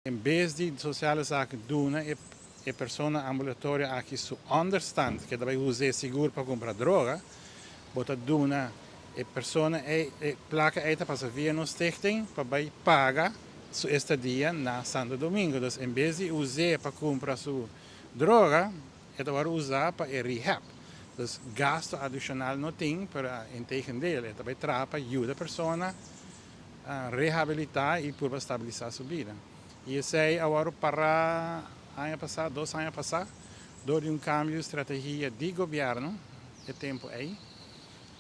Em vez de sociale zaken doen, e persona ambulatória aqui su understand que daarbij usar seguro para comprar droga, bota duna e persona e placa eita para via no stichting para paga su estadia na Santo Domingo. Dus em vez de usar para comprar su droga, é agora usar para rehab. Dus gasto adicional não tem, para integendeel, é também trapa ajuda a persona a reabilitar e por estabilizar sua vida. E isso aí agora para ano passado, 2 anos passados, deu cambio de estratégia de governo, é tempo aí.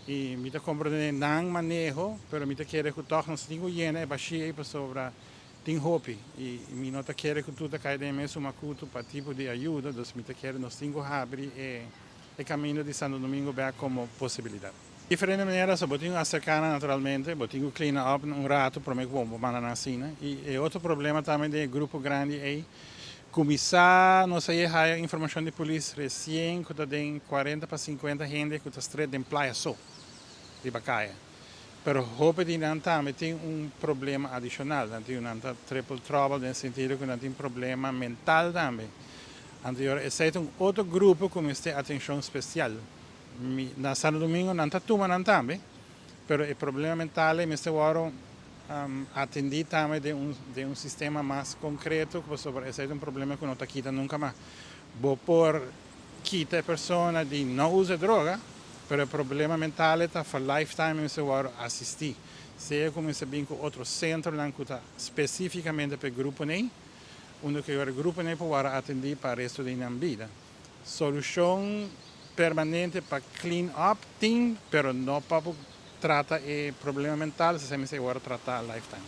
E me compreende não manejo, mas me quer que toch nos tenho llena e baixei para sobre tem hope e me nota quer que tudo cai de mesmo uma culto para tipo de ajuda, dos me quer nos tenho abrir e caminho de Santo Domingo bem como possibilidade. De diferente maneira, só botinho acercar naturalmente, botinho clean up rato para me bom mandar na cena e outro problema também de grupo grande é começar, não sei, a informação de polícia recém, que tem 40 para 50 gente que está estreito em praia só, de Bacaia. Pero roupa de não também tem problema adicional, não tem triple trouble, no sentido que não tem problema mental também. Anterior, exceto outro grupo com esta atenção especial. Na Santo Domingo não está tomando também, pero o problema mental é que agora atendi também de sistema mais concreto, que sobre esse é problema que não está quita nunca mais. Vou por quita a pessoa de não usa droga, pero o problema mental está for lifetime se agora assistir. Se como se bem com outro centro, não que está especificamente para o grupo nem, onde que o grupo nem pode atender para o resto da vida. Solução permanente para clean up tem, pero não para tratar o problema mental, se agora tratar lifetime.